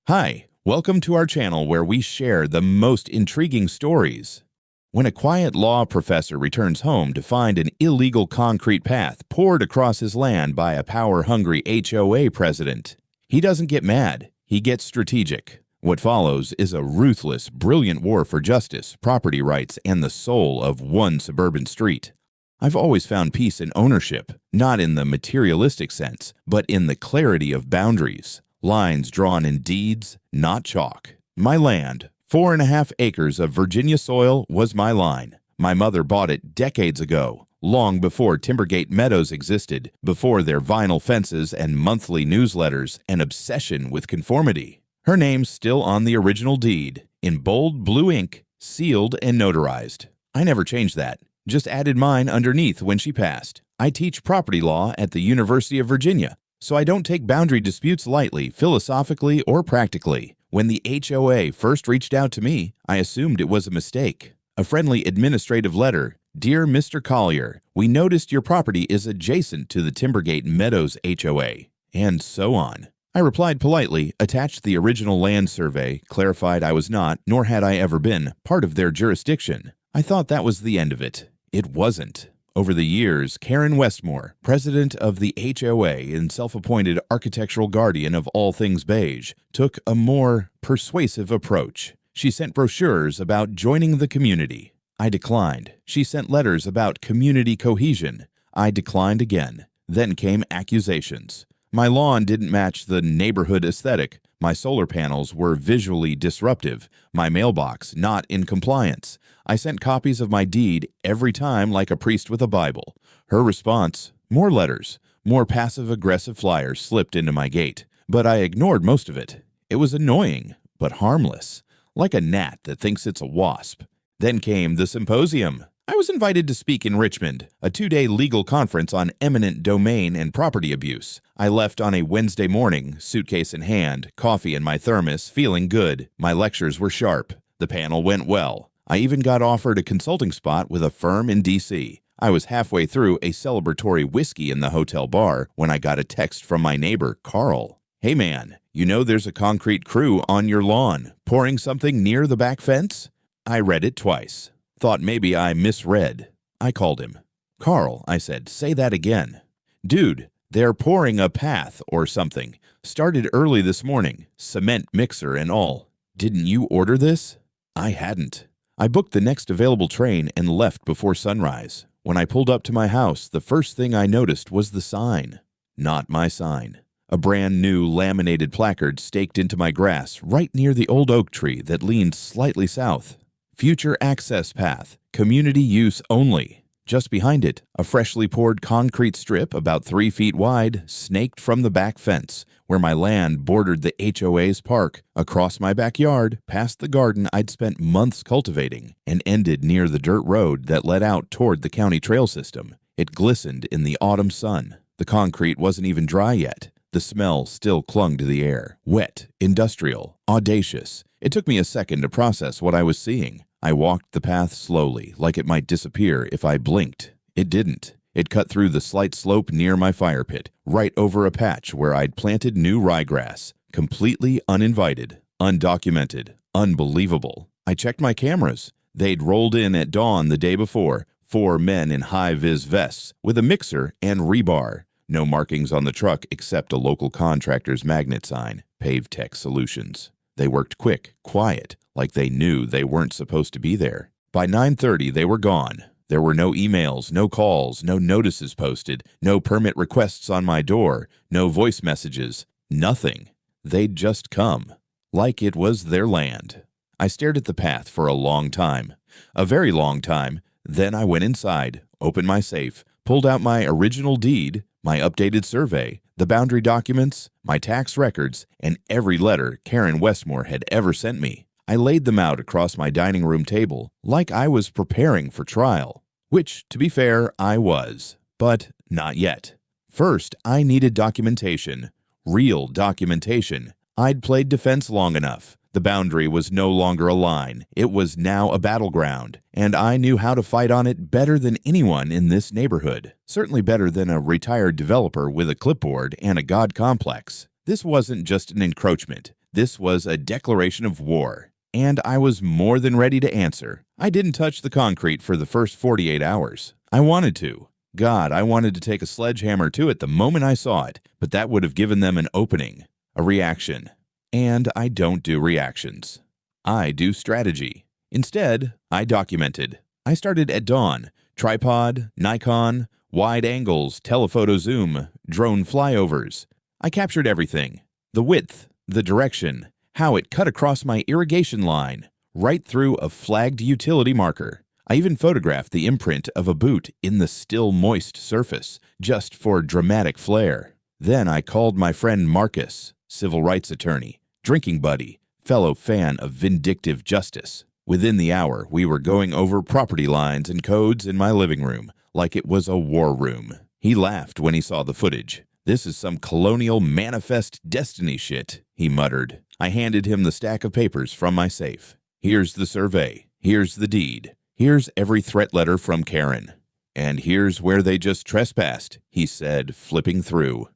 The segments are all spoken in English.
Hi, welcome to our channel where we share the most intriguing stories. When a quiet law professor returns home to find an illegal concrete path poured across his land by a power-hungry HOA president, he doesn't get mad, he gets strategic. What follows is a ruthless, brilliant war for justice, property rights, and the soul of one suburban street. I've always found peace in ownership, not in the materialistic sense, but in the clarity of boundaries. Lines drawn in deeds, not chalk. My land, 4.5 acres of Virginia soil, was my line. My mother bought it decades ago, long before Timbergate Meadows existed, before their vinyl fences and monthly newsletters and obsession with conformity. Her name's still on the original deed, in bold blue ink, sealed and notarized. I never changed that, just added mine underneath when she passed. I teach property law at the University of Virginia, so I don't take boundary disputes lightly, philosophically or practically. When the HOA first reached out to me, I assumed it was a mistake. A friendly administrative letter. Dear Mr. Collier, we noticed your property is adjacent to the Timbergate Meadows HOA, and so on. I replied politely, attached the original land survey, clarified I was not, nor had I ever been, part of their jurisdiction. I thought that was the end of it. It wasn't. Over the years, Karen Westmore, president of the HOA and self-appointed architectural guardian of all things beige, took a more persuasive approach. She sent brochures about joining the community. I declined. She sent letters about community cohesion. I declined again. Then came accusations. My lawn didn't match the neighborhood aesthetic. My solar panels were visually disruptive. My mailbox not in compliance. I sent copies of my deed every time like a priest with a Bible. Her response, more letters. More passive-aggressive flyers slipped into my gate. But I ignored most of it. It was annoying, but harmless. Like a gnat that thinks it's a wasp. Then came the symposium. I was invited to speak in Richmond, a 2-day legal conference on eminent domain and property abuse. I left on a Wednesday morning, suitcase in hand, coffee in my thermos, feeling good. My lectures were sharp. The panel went well. I even got offered a consulting spot with a firm in D.C. I was halfway through a celebratory whiskey in the hotel bar when I got a text from my neighbor, Carl. Hey man, you know there's a concrete crew on your lawn, pouring something near the back fence? I read it twice. Thought maybe I misread. I called him. Carl, I said, say that again. Dude, they're pouring a path or something. Started early this morning, cement mixer and all. Didn't you order this? I hadn't. I booked the next available train and left before sunrise. When I pulled up to my house, the first thing I noticed was the sign. Not my sign. A brand new laminated placard staked into my grass right near the old oak tree that leaned slightly south. Future access path, community use only. Just behind it, a freshly poured concrete strip about 3 feet wide snaked from the back fence, where my land bordered the HOA's park, across my backyard, past the garden I'd spent months cultivating, and ended near the dirt road that led out toward the county trail system. It glistened in the autumn sun. The concrete wasn't even dry yet. The smell still clung to the air. Wet, industrial, audacious. It took me a second to process what I was seeing. I walked the path slowly, like it might disappear if I blinked. It didn't. It cut through the slight slope near my fire pit, right over a patch where I'd planted new ryegrass. Completely uninvited, undocumented, unbelievable. I checked my cameras. They'd rolled in at dawn the day before, 4 men in high-vis vests, with a mixer and rebar. No markings on the truck except a local contractor's magnet sign, PaveTech Solutions. They worked quick, quiet, like they knew they weren't supposed to be there. By 9:30, they were gone. There were no emails, no calls, no notices posted, no permit requests on my door, no voice messages, nothing. They'd just come, like it was their land. I stared at the path for a long time, a very long time. Then I went inside, opened my safe, pulled out my original deed, my updated survey, the boundary documents, my tax records, and every letter Karen Westmore had ever sent me. I laid them out across my dining room table like I was preparing for trial, which, to be fair, I was, but not yet. First, I needed documentation, real documentation. I'd played defense long enough. The boundary was no longer a line. It was now a battleground, and I knew how to fight on it better than anyone in this neighborhood. Certainly better than a retired developer with a clipboard and a god complex. This wasn't just an encroachment. This was a declaration of war, and I was more than ready to answer. I didn't touch the concrete for the first 48 hours. I wanted to. God, I wanted to take a sledgehammer to it the moment I saw it, but that would have given them an opening, a reaction. And I don't do reactions. I do strategy. Instead, I documented. I started at dawn. Tripod, Nikon, wide angles, telephoto zoom, drone flyovers. I captured everything. The width, the direction, how it cut across my irrigation line, right through a flagged utility marker. I even photographed the imprint of a boot in the still moist surface, just for dramatic flair. Then I called my friend Marcus, civil rights attorney, drinking buddy, fellow fan of vindictive justice. Within the hour, we were going over property lines and codes in my living room, like it was a war room. He laughed when he saw the footage. "This is some colonial manifest destiny shit," he muttered. I handed him the stack of papers from my safe. "Here's the survey. Here's the deed. Here's every threat letter from Karen. And here's where they just trespassed," he said, flipping through.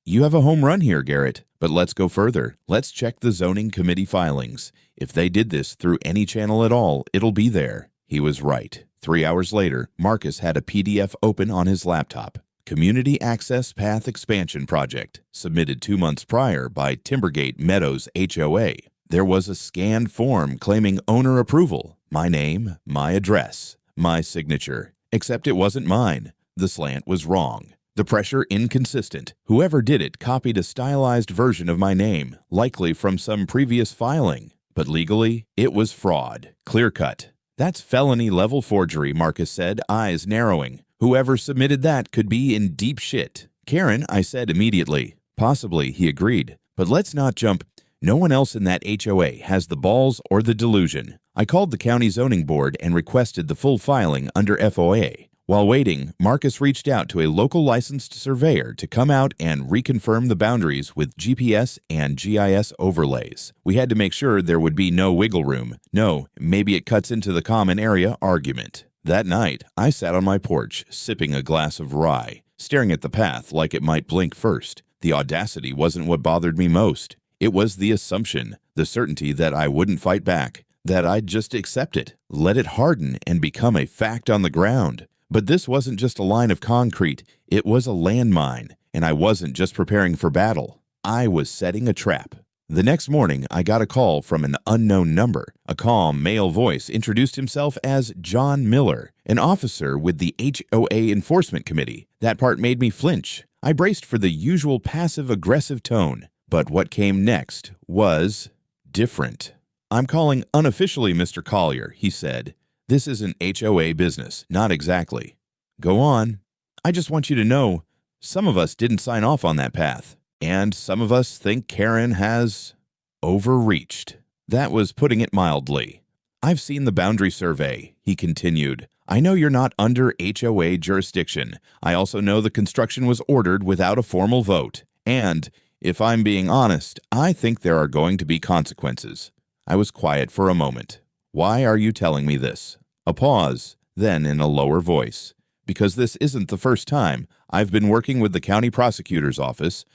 "You have a home run here, Garrett, but let's go further. Let's check the zoning committee filings. If they did this through any channel at all, it'll be there." He was right. 3 hours later, Marcus had a PDF open on his laptop. Community Access Path Expansion Project, submitted 2 months prior by Timbergate Meadows HOA. There was a scanned form claiming owner approval, my name, my address, my signature, except it wasn't mine. The slant was wrong. The pressure inconsistent. Whoever did it copied a stylized version of my name, likely from some previous filing. But legally, it was fraud. Clear-cut. "That's felony-level forgery," Marcus said, eyes narrowing. "Whoever submitted that could be in deep shit." "Karen," I said immediately. "Possibly," he agreed. "But let's not jump. No one else in that HOA has the balls or the delusion." I called the county zoning board and requested the full filing under FOA. While waiting, Marcus reached out to a local licensed surveyor to come out and reconfirm the boundaries with GPS and GIS overlays. We had to make sure there would be no wiggle room. No, maybe it cuts into the common area argument. That night, I sat on my porch, sipping a glass of rye, staring at the path like it might blink first. The audacity wasn't what bothered me most. It was the assumption, the certainty that I wouldn't fight back, that I'd just accept it, let it harden and become a fact on the ground. But this wasn't just a line of concrete, it was a landmine, and I wasn't just preparing for battle. I was setting a trap. The next morning, I got a call from an unknown number. A calm male voice introduced himself as John Miller, an officer with the HOA Enforcement Committee. That part made me flinch. I braced for the usual passive-aggressive tone, but what came next was different. "I'm calling unofficially, Mr. Collier," he said. "This isn't HOA business, not exactly." "Go on." "I just want you to know, some of us didn't sign off on that path, and some of us think Karen has overreached." That was putting it mildly. "I've seen the boundary survey," he continued. "I know you're not under HOA jurisdiction. I also know the construction was ordered without a formal vote. And, if I'm being honest, I think there are going to be consequences." I was quiet for a moment. "Why are you telling me this?" A pause, then in a lower voice. "Because this isn't the first time. I've been working with the county prosecutor's office.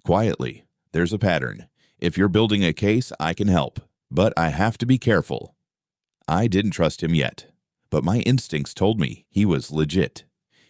Quietly. There's a pattern. If you're building a case, I can help. But I have to be careful." I didn't trust him yet, but my instincts told me he was legit.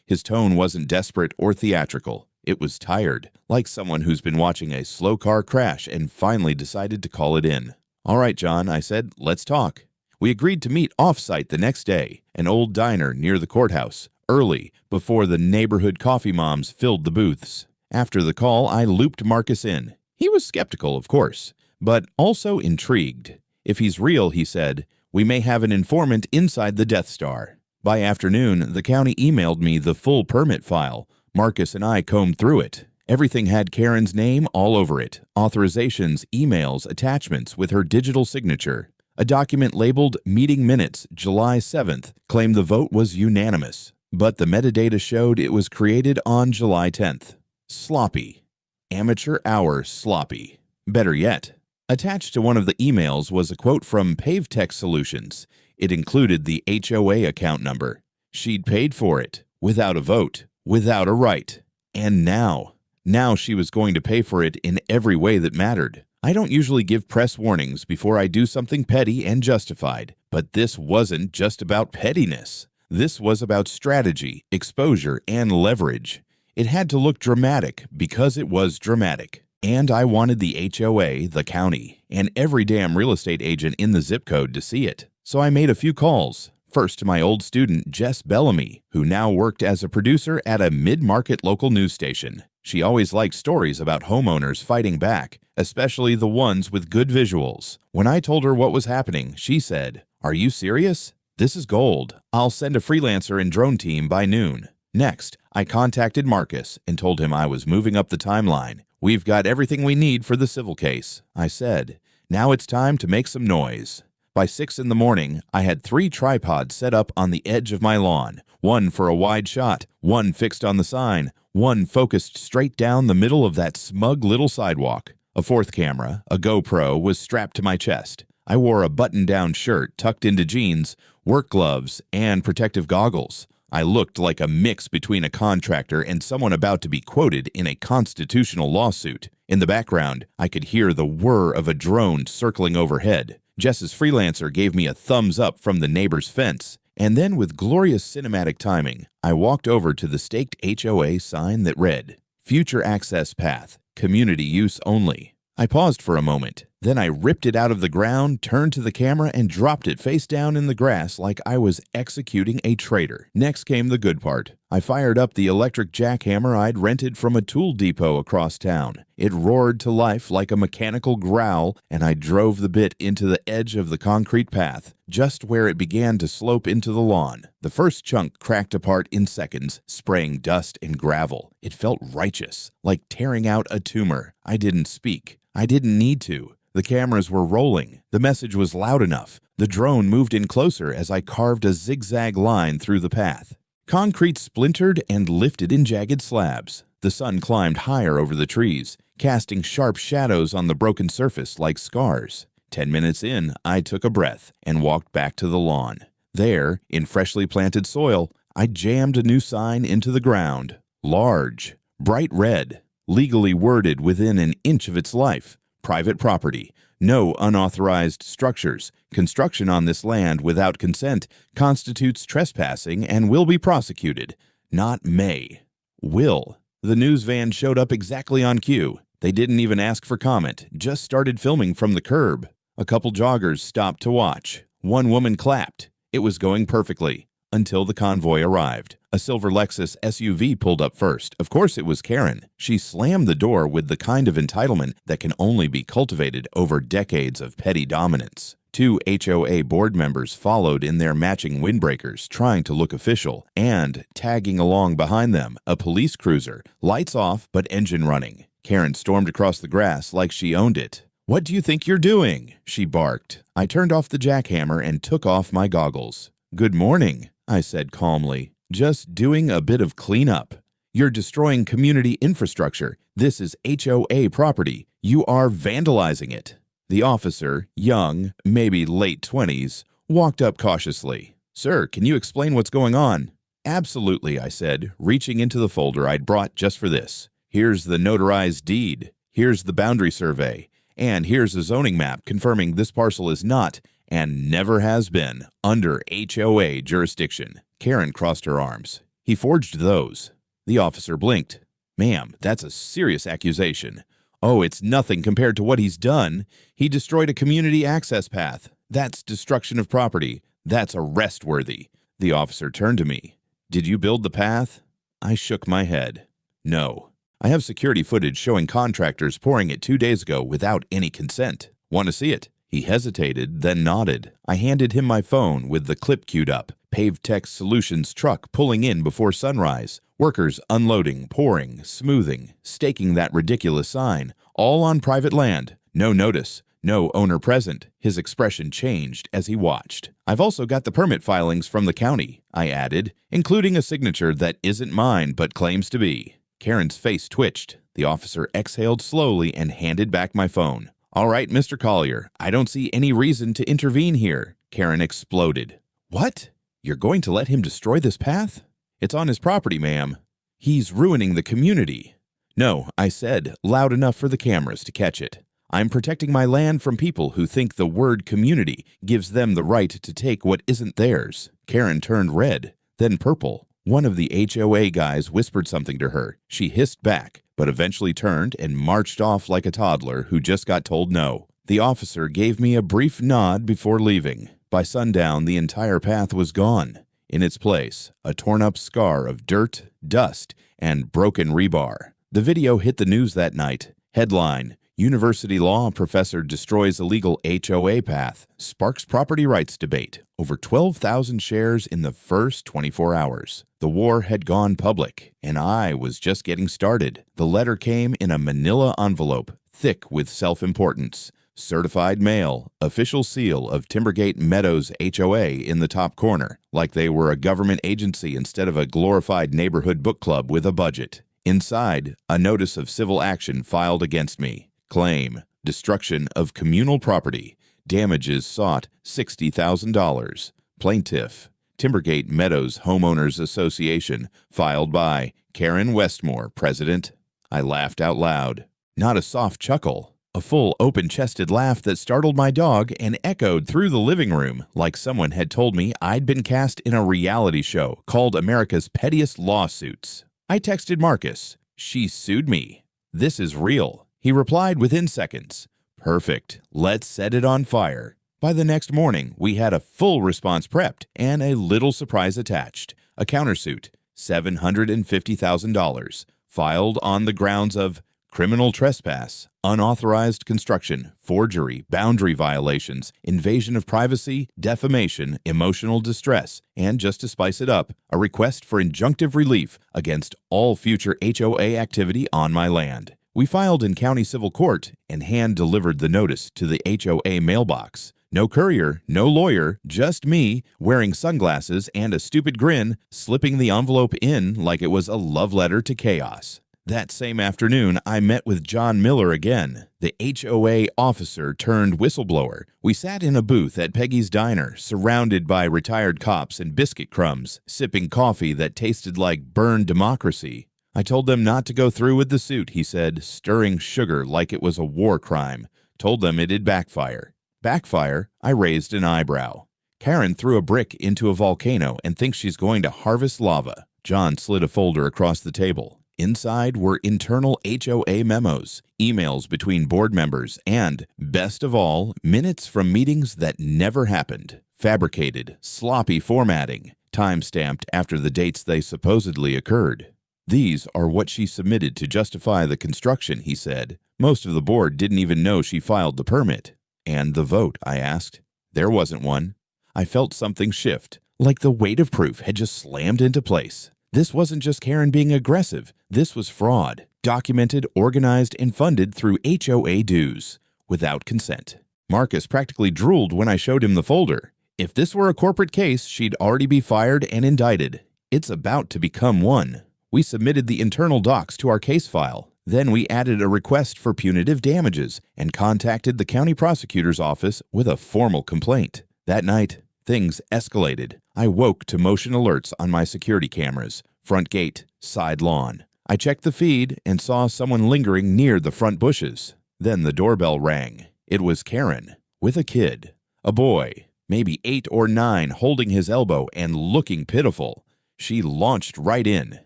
His tone wasn't desperate or theatrical. It was tired, like someone who's been watching a slow car crash and finally decided to call it in. "All right, John," I said, "let's talk." We agreed to meet off-site the next day, an old diner near the courthouse, early, before the neighborhood coffee moms filled the booths. After the call, I looped Marcus in. He was skeptical, of course, but also intrigued. "If he's real," he said, "we may have an informant inside the Death Star." By afternoon, the county emailed me the full permit file. Marcus and I combed through it. Everything had Karen's name all over it. Authorizations, emails, attachments with her digital signature. A document labeled Meeting Minutes, July 7th, claimed the vote was unanimous, but the metadata showed it was created on July 10th. Sloppy. Amateur hour sloppy. Better yet, attached to one of the emails was a quote from PaveTech Solutions. It included the HOA account number. She'd paid for it, without a vote, without a right. And now she was going to pay for it in every way that mattered. I don't usually give press warnings before I do something petty and justified, but this wasn't just about pettiness. This was about strategy, exposure, and leverage. It had to look dramatic because it was dramatic. And I wanted the HOA, the county, and every damn real estate agent in the zip code to see it. So I made a few calls. First to my old student, Jess Bellamy, who now worked as a producer at a mid-market local news station. She always liked stories about homeowners fighting back, especially the ones with good visuals. When I told her what was happening, she said, "Are you serious? This is gold. I'll send a freelancer and drone team by noon." Next, I contacted Marcus and told him I was moving up the timeline. "We've got everything we need for the civil case," I said. "Now it's time to make some noise." By 6 in the morning, I had 3 tripods set up on the edge of my lawn, one for a wide shot, one fixed on the sign, one focused straight down the middle of that smug little sidewalk. A 4th camera, a GoPro, was strapped to my chest. I wore a button-down shirt tucked into jeans, work gloves, and protective goggles. I looked like a mix between a contractor and someone about to be quoted in a constitutional lawsuit. In the background, I could hear the whir of a drone circling overhead. Jess's freelancer gave me a thumbs up from the neighbor's fence, and then with glorious cinematic timing, I walked over to the staked HOA sign that read, "Future Access Path, Community Use Only." I paused for a moment. Then I ripped it out of the ground, turned to the camera, and dropped it face down in the grass like I was executing a traitor. Next came the good part. I fired up the electric jackhammer I'd rented from a tool depot across town. It roared to life like a mechanical growl, and I drove the bit into the edge of the concrete path, just where it began to slope into the lawn. The first chunk cracked apart in seconds, spraying dust and gravel. It felt righteous, like tearing out a tumor. I didn't speak. I didn't need to. The cameras were rolling. The message was loud enough. The drone moved in closer as I carved a zigzag line through the path. Concrete splintered and lifted in jagged slabs. The sun climbed higher over the trees, casting sharp shadows on the broken surface like scars. 10 minutes in, I took a breath and walked back to the lawn. There, in freshly planted soil, I jammed a new sign into the ground. Large, bright red, legally worded within an inch of its life. Private property. No unauthorized structures. Construction on this land without consent constitutes trespassing and will be prosecuted. Not may. Will. The news van showed up exactly on cue. They didn't even ask for comment, just started filming from the curb. A couple joggers stopped to watch. One woman clapped. It was going perfectly. Until the convoy arrived. A silver Lexus SUV pulled up first. Of course it was Karen. She slammed the door with the kind of entitlement that can only be cultivated over decades of petty dominance. 2 HOA board members followed in their matching windbreakers, trying to look official, and, tagging along behind them, a police cruiser, lights off but engine running. Karen stormed across the grass like she owned it. "What do you think you're doing?" she barked. I turned off the jackhammer and took off my goggles. "Good morning," I said calmly. "Just doing a bit of cleanup. You're destroying community infrastructure. This is HOA property. You are vandalizing it." The officer, young, maybe late 20s, walked up cautiously. "Sir, can you explain what's going on?" "Absolutely," I said, reaching into the folder I'd brought just for this. "Here's the notarized deed. Here's the boundary survey. And here's a zoning map confirming this parcel is not, and never has been, under HOA jurisdiction." Karen crossed her arms. "He forged those." The officer blinked. "Ma'am, that's a serious accusation." "Oh, it's nothing compared to what he's done. He destroyed a community access path. That's destruction of property. That's arrest-worthy." The officer turned to me. "Did you build the path?" I shook my head. "No. I have security footage showing contractors pouring it 2 days ago without any consent. Want to see it?" He hesitated, then nodded. I handed him my phone with the clip queued up. Paved Tech Solutions truck pulling in before sunrise. Workers unloading, pouring, smoothing, staking that ridiculous sign. All on private land. No notice. No owner present. His expression changed as he watched. "I've also got the permit filings from the county," I added, including a signature that isn't mine but claims to be. Karen's face twitched. The officer exhaled slowly and handed back my phone. "All right, Mr. Collier, I don't see any reason to intervene here." Karen exploded. "What? You're going to let him destroy this path?" "It's on his property, ma'am." "He's ruining the community." "No," I said, loud enough for the cameras to catch it. I'm protecting my land from people who think the word community gives them the right to take what isn't theirs. Karen turned red, then purple. One of the HOA guys whispered something to her. She hissed back, but eventually turned and marched off like a toddler who just got told no. The officer gave me a brief nod before leaving. By sundown, the entire path was gone. In its place, a torn-up scar of dirt, dust, and broken rebar. The video hit the news that night. Headline: University law professor destroys illegal HOA path, sparks property rights debate. Over 12,000 shares in the first 24 hours. The war had gone public, and I was just getting started. The letter came in a manila envelope, thick with self-importance. Certified mail, official seal of Timbergate Meadows HOA in the top corner, like they were a government agency instead of a glorified neighborhood book club with a budget. Inside, a notice of civil action filed against me. Claim: destruction of communal property. Damages sought $60,000. Plaintiff: Timbergate Meadows Homeowners Association, filed by Karen Westmore, President. I laughed out loud. Not a soft chuckle. A full, open-chested laugh that startled my dog and echoed through the living room like someone had told me I'd been cast in a reality show called America's Pettiest Lawsuits. I texted Marcus. She sued me. This is real. He replied within seconds. Perfect. Let's set it on fire. By the next morning, we had a full response prepped and a little surprise attached. A countersuit, $750,000, filed on the grounds of criminal trespass, unauthorized construction, forgery, boundary violations, invasion of privacy, defamation, emotional distress, and just to spice it up, a request for injunctive relief against all future HOA activity on my land. We filed in county civil court and hand-delivered the notice to the HOA mailbox. No courier, no lawyer, just me, wearing sunglasses and a stupid grin, slipping the envelope in like it was a love letter to chaos. That same afternoon, I met with John Miller again, the HOA officer turned whistleblower. We sat in a booth at Peggy's Diner, surrounded by retired cops and biscuit crumbs, sipping coffee that tasted like burned democracy. I told them not to go through with the suit, he said, stirring sugar like it was a war crime. Told them it'd backfire. Backfire? I raised an eyebrow. Karen threw a brick into a volcano and thinks she's going to harvest lava. John slid a folder across the table. Inside were internal HOA memos, emails between board members, and, best of all, minutes from meetings that never happened. Fabricated, sloppy formatting, time-stamped after the dates they supposedly occurred. These are what she submitted to justify the construction, he said. Most of the board didn't even know she filed the permit. And the vote, I asked. There wasn't one. I felt something shift, like the weight of proof had just slammed into place. This wasn't just Karen being aggressive. This was fraud, documented, organized, and funded through HOA dues, without consent. Marcus practically drooled when I showed him the folder. If this were a corporate case, she'd already be fired and indicted. It's about to become one. We submitted the internal docs to our case file. Then we added a request for punitive damages and contacted the county prosecutor's office with a formal complaint. That night, things escalated. I woke to motion alerts on my security cameras, front gate, side lawn. I checked the feed and saw someone lingering near the front bushes. Then the doorbell rang. It was Karen, with a kid. A boy, maybe 8 or 9, holding his elbow and looking pitiful. She launched right in.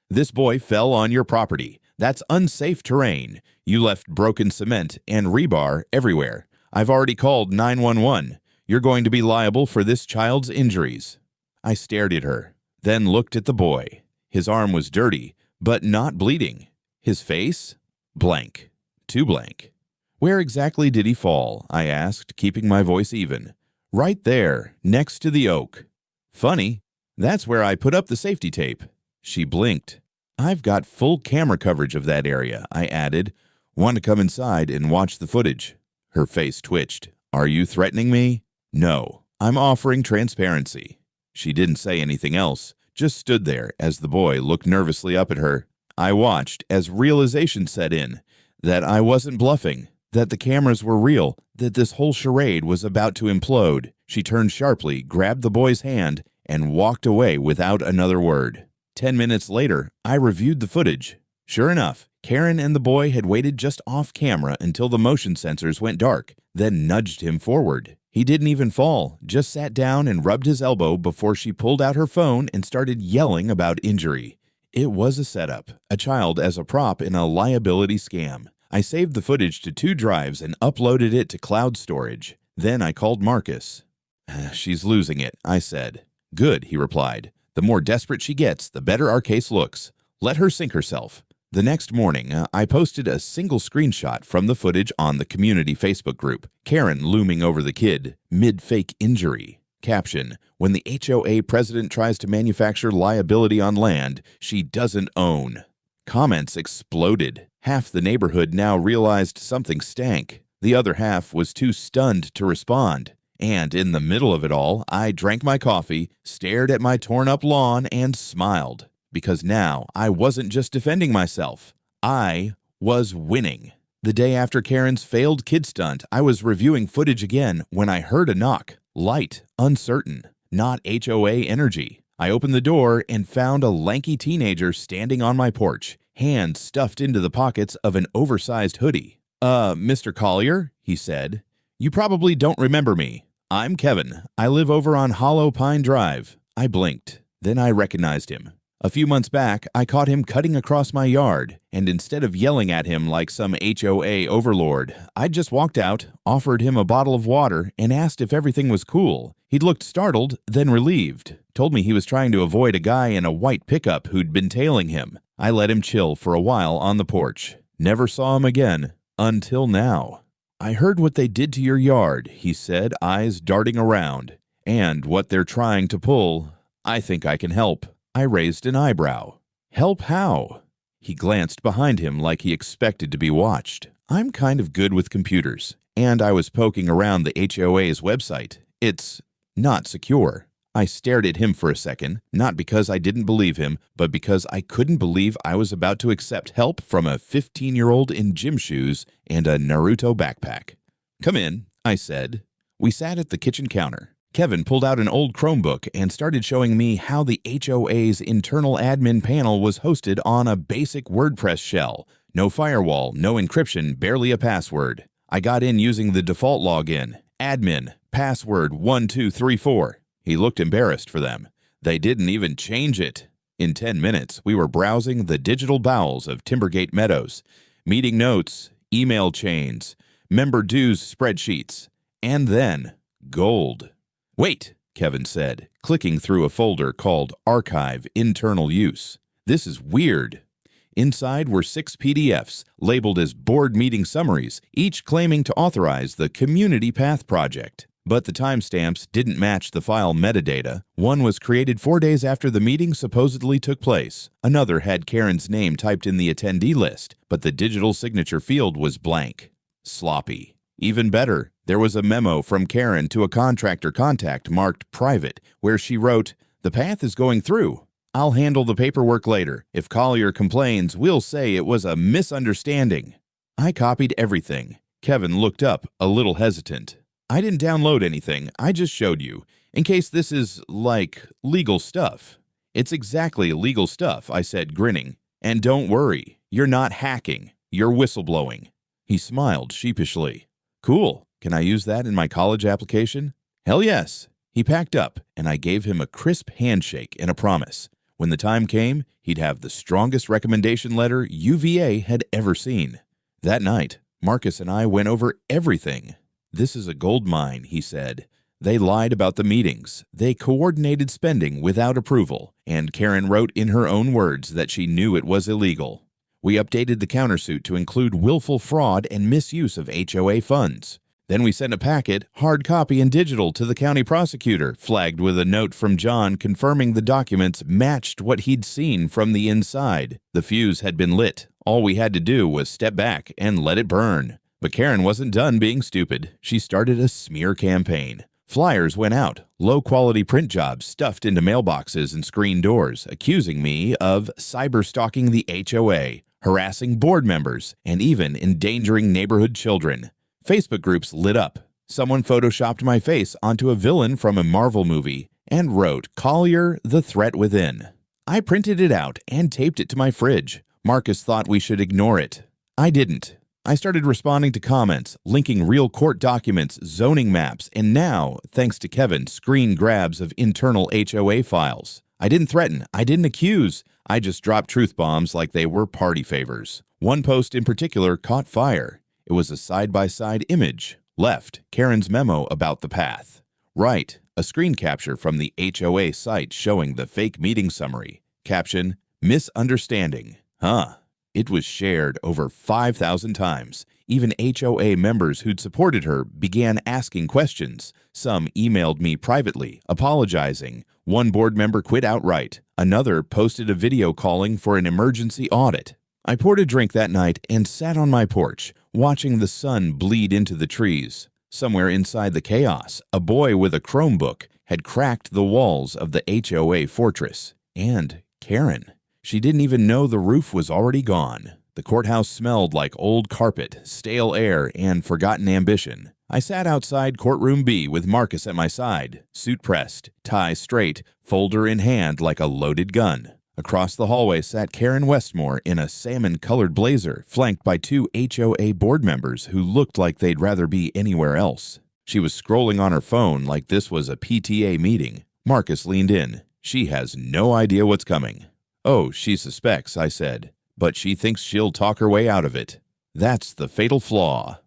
This boy fell on your property. That's unsafe terrain. You left broken cement and rebar everywhere. I've already called 911. You're going to be liable for this child's injuries. I stared at her, then looked at the boy. His arm was dirty, but not bleeding. His face? Blank. Too blank. Where exactly did he fall? I asked, keeping my voice even. Right there, next to the oak. Funny. That's where I put up the safety tape. She blinked. I've got full camera coverage of that area, I added. Want to come inside and watch the footage? Her face twitched. Are you threatening me? No, I'm offering transparency. She didn't say anything else, just stood there as the boy looked nervously up at her. I watched as realization set in, that I wasn't bluffing, that the cameras were real, that this whole charade was about to implode. She turned sharply, grabbed the boy's hand, and walked away without another word. 10 minutes later, I reviewed the footage. Sure enough, Karen and the boy had waited just off camera until the motion sensors went dark, then nudged him forward. He didn't even fall, just sat down and rubbed his elbow before she pulled out her phone and started yelling about injury. It was a setup, a child as a prop in a liability scam. I saved the footage to 2 drives and uploaded it to cloud storage. Then I called Marcus. "She's losing it," I said. "Good," he replied. "The more desperate she gets, the better our case looks. Let her sink herself." The next morning, I posted a single screenshot from the footage on the community Facebook group. Karen looming over the kid, mid-fake injury. Caption: "When the HOA president tries to manufacture liability on land she doesn't own." Comments exploded. Half the neighborhood now realized something stank. The other half was too stunned to respond. And in the middle of it all, I drank my coffee, stared at my torn-up lawn, and smiled. Because now I wasn't just defending myself. I was winning. The day after Karen's failed kid stunt, I was reviewing footage again when I heard a knock. Light, uncertain, not HOA energy. I opened the door and found a lanky teenager standing on my porch, hands stuffed into the pockets of an oversized hoodie. Mr. Collier," he said. "You probably don't remember me. I'm Kevin. I live over on Hollow Pine Drive." I blinked. Then I recognized him. A few months back, I caught him cutting across my yard, and instead of yelling at him like some HOA overlord, I just walked out, offered him a bottle of water, and asked if everything was cool. He'd looked startled, then relieved. Told me he was trying to avoid a guy in a white pickup who'd been tailing him. I let him chill for a while on the porch. Never saw him again. Until now. "I heard what they did to your yard," he said, eyes darting around. "And what they're trying to pull. I think I can help." I raised an eyebrow. "Help how?" He glanced behind him like he expected to be watched. I'm kind of good with computers, and I was poking around the HOA's website. It's not secure. I stared at him for a second, not because I didn't believe him, but because I couldn't believe I was about to accept help from a 15-year-old in gym shoes and a Naruto backpack. "Come in," I said. We sat at the kitchen counter. Kevin pulled out an old Chromebook and started showing me how the HOA's internal admin panel was hosted on a basic WordPress shell. No firewall, no encryption, barely a password. I got in using the default login. Admin, password 1234. He looked embarrassed for them. They didn't even change it. In 10 minutes, we were browsing the digital bowels of Timbergate Meadows, meeting notes, email chains, member dues spreadsheets, and then gold. "Wait," Kevin said, clicking through a folder called Archive Internal Use. "This is weird." Inside were 6 PDFs, labeled as board meeting summaries, each claiming to authorize the Community Path project. But the timestamps didn't match the file metadata. One was created 4 days after the meeting supposedly took place. Another had Karen's name typed in the attendee list, but the digital signature field was blank. Sloppy. Even better, there was a memo from Karen to a contractor contact marked private, where she wrote, "The path is going through. I'll handle the paperwork later. If Collier complains, we'll say it was a misunderstanding." I copied everything. Kevin looked up, a little hesitant. "I didn't download anything. I just showed you, in case this is, like, legal stuff." "It's exactly legal stuff," I said, grinning. "And don't worry, you're not hacking. You're whistleblowing." He smiled sheepishly. "Cool. Can I use that in my college application?" "Hell yes." He packed up, and I gave him a crisp handshake and a promise. When the time came, he'd have the strongest recommendation letter UVA had ever seen. That night, Marcus and I went over everything. "This is a gold mine," he said. "They lied about the meetings. They coordinated spending without approval, and Karen wrote in her own words that she knew it was illegal. We updated the countersuit to include willful fraud and misuse of HOA funds. Then we sent a packet, hard copy and digital, to the county prosecutor, flagged with a note from John confirming the documents matched what he'd seen from the inside. The fuse had been lit. All we had to do was step back and let it burn. But Karen wasn't done being stupid. She started a smear campaign. Flyers went out, low-quality print jobs stuffed into mailboxes and screen doors, accusing me of cyber-stalking the HOA, harassing board members, and even endangering neighborhood children. Facebook groups lit up. Someone photoshopped my face onto a villain from a Marvel movie and wrote, "Collier, the threat within." I printed it out and taped it to my fridge. Marcus thought we should ignore it. I didn't. I started responding to comments, linking real court documents, zoning maps, and now, thanks to Kevin, screen grabs of internal HOA files. I didn't threaten. I didn't accuse. I just dropped truth bombs like they were party favors. One post in particular caught fire. It was a side-by-side image. Left, Karen's memo about the path. Right, a screen capture from the HOA site showing the fake meeting summary. Caption, misunderstanding. It was shared over 5,000 times. Even HOA members who'd supported her began asking questions. Some emailed me privately, apologizing. One board member quit outright. Another posted a video calling for an emergency audit. I poured a drink that night and sat on my porch, watching the sun bleed into the trees. Somewhere inside the chaos, a boy with a Chromebook had cracked the walls of the HOA fortress. And Karen. She didn't even know the roof was already gone. The courthouse smelled like old carpet, stale air, and forgotten ambition. I sat outside courtroom B with Marcus at my side, suit pressed, tie straight, folder in hand like a loaded gun. Across the hallway sat Karen Westmore in a salmon-colored blazer, flanked by two HOA board members who looked like they'd rather be anywhere else. She was scrolling on her phone like this was a PTA meeting. Marcus leaned in. She has no idea what's coming. Oh, she suspects, I said, but she thinks she'll talk her way out of it. That's the fatal flaw.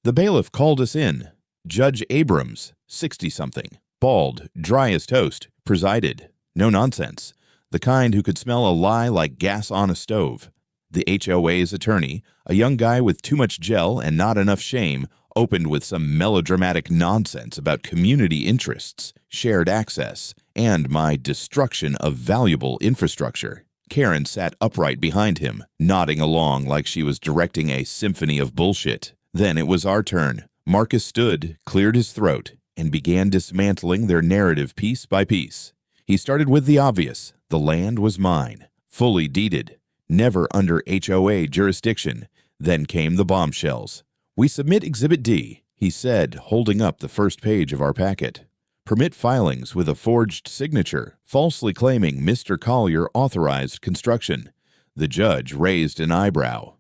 The bailiff called us in. Judge Abrams, 60-something, bald, dry as toast, presided. No nonsense. The kind who could smell a lie like gas on a stove. The HOA's attorney, a young guy with too much gel and not enough shame, opened with some melodramatic nonsense about community interests, shared access, and my destruction of valuable infrastructure. Karen sat upright behind him, nodding along like she was directing a symphony of bullshit. Then it was our turn. Marcus stood, cleared his throat, and began dismantling their narrative piece by piece. He started with the obvious. The land was mine, fully deeded, never under HOA jurisdiction. Then came the bombshells. We submit Exhibit D, he said, holding up the first page of our packet. Permit filings with a forged signature, falsely claiming Mr. Collier authorized construction. The judge raised an eyebrow.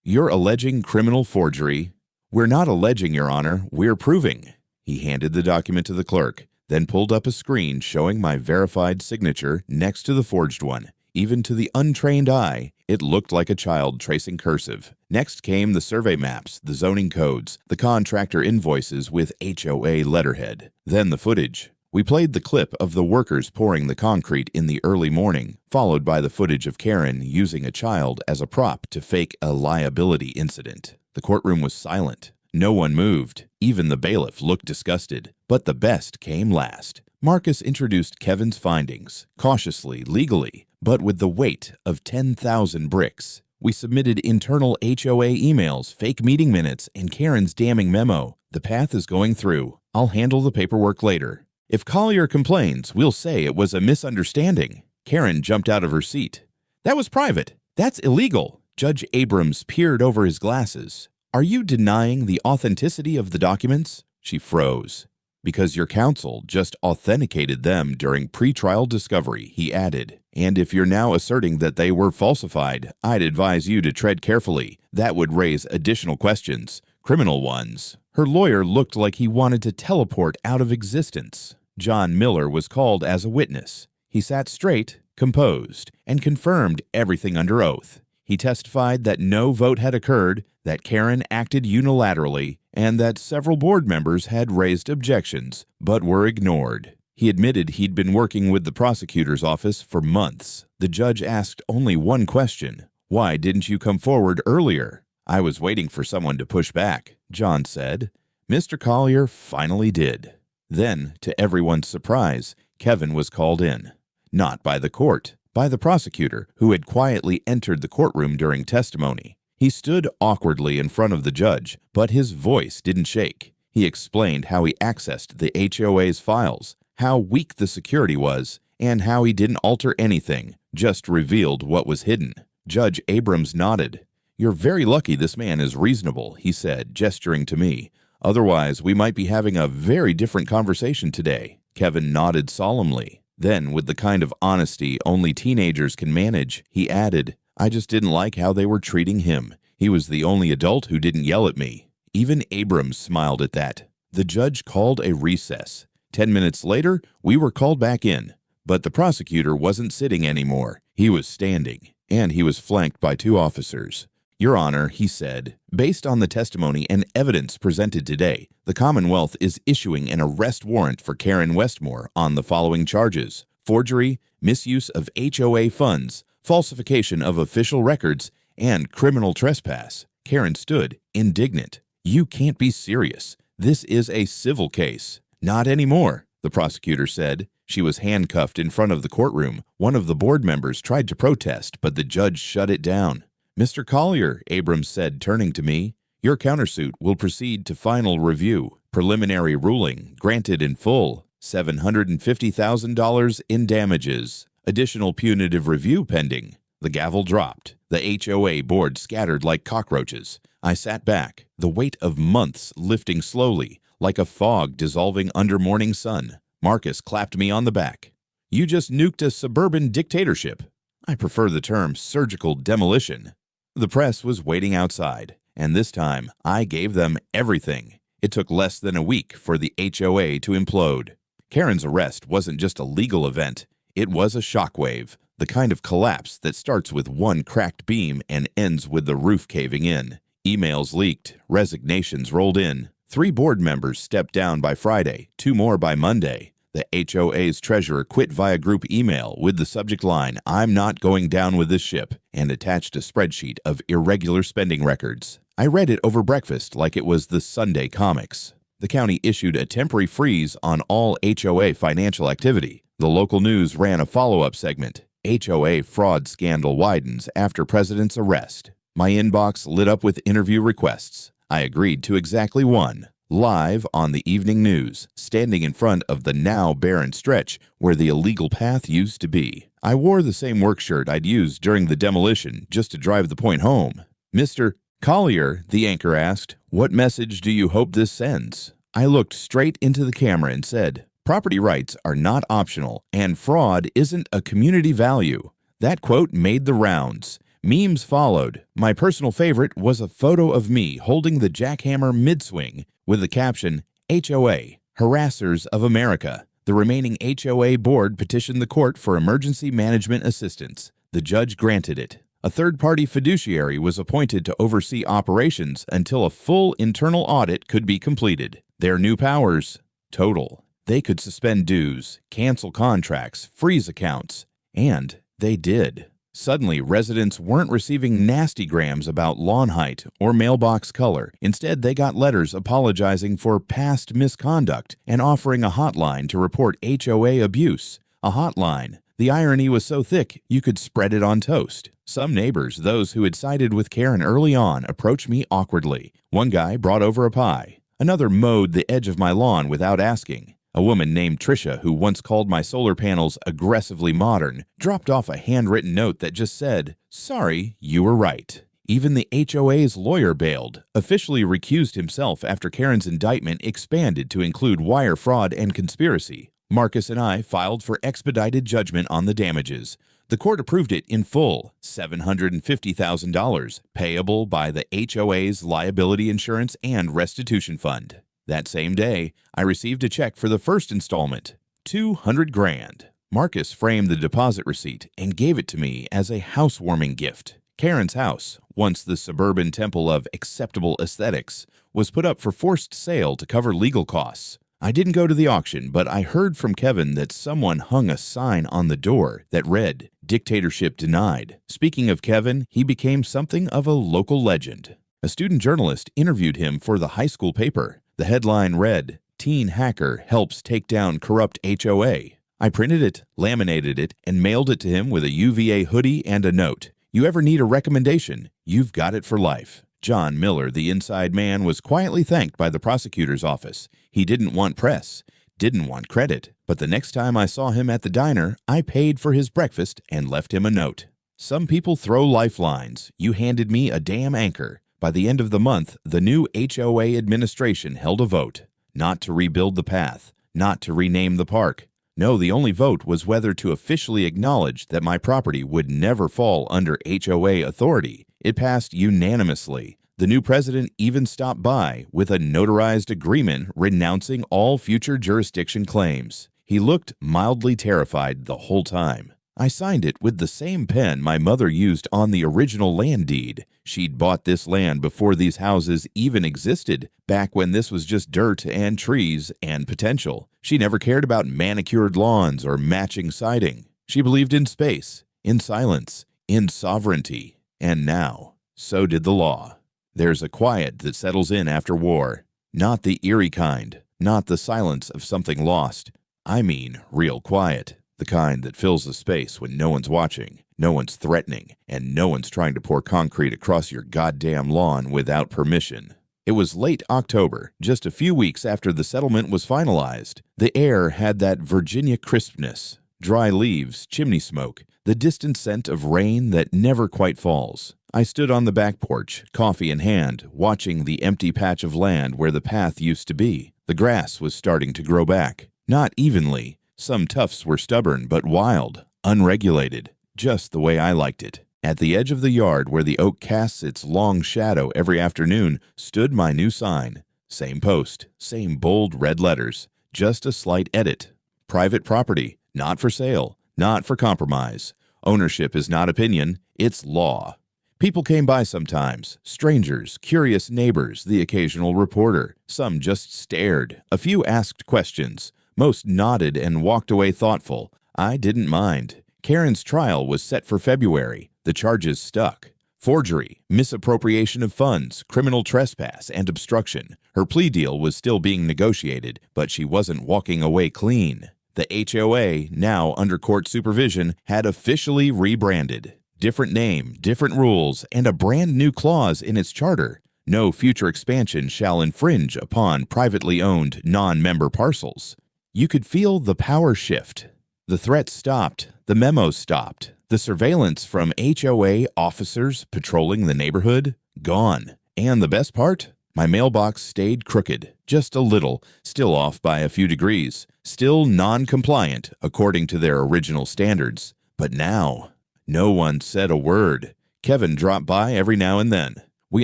You're alleging criminal forgery? We're not alleging, Your Honor. We're proving. He handed the document to the clerk, then pulled up a screen showing my verified signature next to the forged one. Even to the untrained eye, it looked like a child tracing cursive. Next came the survey maps, the zoning codes, the contractor invoices with HOA letterhead. Then the footage. We played the clip of the workers pouring the concrete in the early morning, followed by the footage of Karen using a child as a prop to fake a liability incident. The courtroom was silent. No one moved. Even the bailiff looked disgusted. But the best came last. Marcus introduced Kevin's findings, cautiously, legally, but with the weight of 10,000 bricks. We submitted internal HOA emails, fake meeting minutes, and Karen's damning memo. The path is going through. I'll handle the paperwork later. If Collier complains, we'll say it was a misunderstanding. Karen jumped out of her seat. That was private. That's illegal. Judge Abrams peered over his glasses. Are you denying the authenticity of the documents? She froze. Because your counsel just authenticated them during pretrial discovery, he added. And if you're now asserting that they were falsified, I'd advise you to tread carefully. That would raise additional questions, criminal ones. Her lawyer looked like he wanted to teleport out of existence. John Miller was called as a witness. He sat straight, composed, and confirmed everything under oath. He testified that no vote had occurred, that Karen acted unilaterally, and that several board members had raised objections, but were ignored. He admitted he'd been working with the prosecutor's office for months. The judge asked only one question. Why didn't you come forward earlier? I was waiting for someone to push back, John said. Mr. Collier finally did. Then, to everyone's surprise, Kevin was called in. Not by the court, by the prosecutor, who had quietly entered the courtroom during testimony. He stood awkwardly in front of the judge, but his voice didn't shake. He explained how he accessed the HOA's files, how weak the security was, and how he didn't alter anything, just revealed what was hidden. Judge Abrams nodded. You're very lucky this man is reasonable, he said, gesturing to me. Otherwise, we might be having a very different conversation today. Kevin nodded solemnly. Then, with the kind of honesty only teenagers can manage, he added, I just didn't like how they were treating him. He was the only adult who didn't yell at me. Even Abrams smiled at that. The judge called a recess. 10 minutes later, we were called back in. But the prosecutor wasn't sitting anymore. He was standing, and he was flanked by 2 officers. Your Honor, he said, based on the testimony and evidence presented today, the Commonwealth is issuing an arrest warrant for Karen Westmore on the following charges: forgery, misuse of HOA funds, falsification of official records, and criminal trespass. Karen stood, indignant. You can't be serious. This is a civil case. Not anymore, the prosecutor said. She was handcuffed in front of the courtroom. One of the board members tried to protest, but the judge shut it down. Mr. Collier, Abrams said, turning to me, your countersuit will proceed to final review. Preliminary ruling, granted in full, $750,000 in damages. Additional punitive review pending. The gavel dropped. The HOA board scattered like cockroaches. I sat back, the weight of months lifting slowly, like a fog dissolving under morning sun. Marcus clapped me on the back. You just nuked a suburban dictatorship. I prefer the term surgical demolition. The press was waiting outside, and this time I gave them everything. It took less than a week for the HOA to implode. Karen's arrest wasn't just a legal event. It was a shockwave, the kind of collapse that starts with one cracked beam and ends with the roof caving in. Emails leaked, resignations rolled in. 3 board members stepped down by Friday, 2 more by Monday. The HOA's treasurer quit via group email with the subject line, I'm not going down with this ship, and attached a spreadsheet of irregular spending records. I read it over breakfast like it was the Sunday comics. The county issued a temporary freeze on all HOA financial activity. The local news ran a follow-up segment. HOA fraud scandal widens after president's arrest. My inbox lit up with interview requests. I agreed to exactly one. Live on the evening news, standing in front of the now barren stretch where the illegal path used to be. I wore the same work shirt I'd used during the demolition just to drive the point home. Mr. Collier, the anchor asked, what message do you hope this sends? I looked straight into the camera and said, property rights are not optional, and fraud isn't a community value. That quote made the rounds. Memes followed. My personal favorite was a photo of me holding the jackhammer mid-swing with the caption, HOA, Harassers of America. The remaining HOA board petitioned the court for emergency management assistance. The judge granted it. A third-party fiduciary was appointed to oversee operations until a full internal audit could be completed. Their new powers, total. They could suspend dues, cancel contracts, freeze accounts, and they did. Suddenly, residents weren't receiving nastygrams about lawn height or mailbox color. Instead, they got letters apologizing for past misconduct and offering a hotline to report HOA abuse. A hotline. The irony was so thick, you could spread it on toast. Some neighbors, those who had sided with Karen early on, approached me awkwardly. One guy brought over a pie. Another mowed the edge of my lawn without asking. A woman named Tricia, who once called my solar panels aggressively modern, dropped off a handwritten note that just said, sorry, you were right. Even the HOA's lawyer bailed, officially recused himself after Karen's indictment expanded to include wire fraud and conspiracy. Marcus and I filed for expedited judgment on the damages. The court approved it in full, $750,000, payable by the HOA's liability insurance and restitution fund. That same day, I received a check for the first installment, $200,000. Marcus framed the deposit receipt and gave it to me as a housewarming gift. Karen's house, once the suburban temple of acceptable aesthetics, was put up for forced sale to cover legal costs. I didn't go to the auction, but I heard from Kevin that someone hung a sign on the door that read, "Dictatorship Denied." Speaking of Kevin, he became something of a local legend. A student journalist interviewed him for the high school paper. The headline read, "Teen Hacker Helps Take Down Corrupt HOA." I printed it, laminated it, and mailed it to him with a UVA hoodie and a note. You ever need a recommendation? You've got it for life. John Miller, the inside man, was quietly thanked by the prosecutor's office. He didn't want press, didn't want credit, but the next time I saw him at the diner, I paid for his breakfast and left him a note. Some people throw lifelines. You handed me a damn anchor. By the end of the month, the new HOA administration held a vote. Not to rebuild the path, not to rename the park, No, the only vote was whether to officially acknowledge that my property would never fall under HOA authority. It passed unanimously. The new president even stopped by with a notarized agreement renouncing all future jurisdiction claims. He looked mildly terrified the whole time. I signed it with the same pen my mother used on the original land deed. She'd bought this land before these houses even existed, back when this was just dirt and trees and potential. She never cared about manicured lawns or matching siding. She believed in space, in silence, in sovereignty. And now, so did the law. There's a quiet that settles in after war. Not the eerie kind, not the silence of something lost. I mean real quiet. The kind that fills the space when no one's watching, no one's threatening, and no one's trying to pour concrete across your goddamn lawn without permission. It was late October, just a few weeks after the settlement was finalized. The air had that Virginia crispness, dry leaves, chimney smoke, the distant scent of rain that never quite falls. I stood on the back porch, coffee in hand, watching the empty patch of land where the path used to be. The grass was starting to grow back, not evenly. Some tufts were stubborn but wild, unregulated, just the way I liked it. At the edge of the yard where the oak casts its long shadow every afternoon stood my new sign. Same post, same bold red letters, just a slight edit. Private property, not for sale, not for compromise. Ownership is not opinion, it's law. People came by sometimes, strangers, curious neighbors, the occasional reporter. Some just stared. A few asked questions. Most nodded and walked away thoughtful. I didn't mind. Karen's trial was set for February. The charges stuck. Forgery, misappropriation of funds, criminal trespass, and obstruction. Her plea deal was still being negotiated, but she wasn't walking away clean. The HOA, now under court supervision, had officially rebranded. Different name, different rules, and a brand new clause in its charter. No future expansion shall infringe upon privately owned non-member parcels. You could feel the power shift. The threats stopped. The memos stopped. The surveillance from HOA officers patrolling the neighborhood? Gone. And the best part? My mailbox stayed crooked. Just a little. Still off by a few degrees. Still non-compliant according to their original standards. But now, no one said a word. Kevin dropped by every now and then. We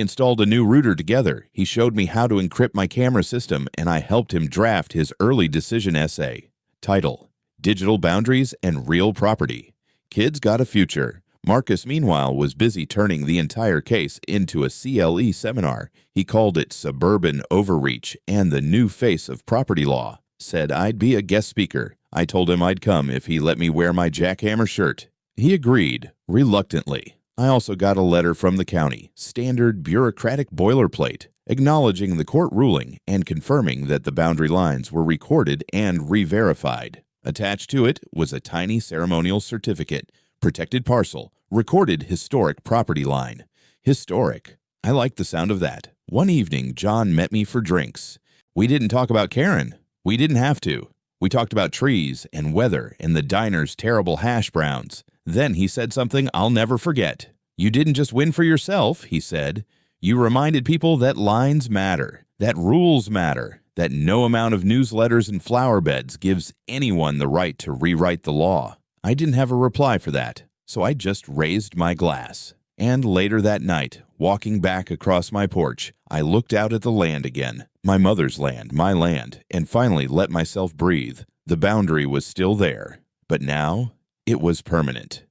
installed a new router together. He showed me how to encrypt my camera system, and I helped him draft his early decision essay. Title: Digital Boundaries and Real Property. Kids got a future. Marcus, meanwhile, was busy turning the entire case into a CLE seminar. He called it Suburban Overreach and the New Face of Property Law. Said I'd be a guest speaker. I told him I'd come if he let me wear my jackhammer shirt. He agreed, reluctantly. I also got a letter from the county, standard bureaucratic boilerplate, acknowledging the court ruling and confirming that the boundary lines were recorded and re-verified. Attached to it was a tiny ceremonial certificate, protected parcel, recorded historic property line. Historic. I liked the sound of that. One evening, John met me for drinks. We didn't talk about Karen. We didn't have to. We talked about trees and weather and the diner's terrible hash browns. Then he said something I'll never forget. You didn't just win for yourself, he said. You reminded people that lines matter, that rules matter, that no amount of newsletters and flower beds gives anyone the right to rewrite the law. I didn't have a reply for that, so I just raised my glass. And later that night, walking back across my porch, I looked out at the land again, my mother's land, my land, and finally let myself breathe. The boundary was still there, but now it was permanent.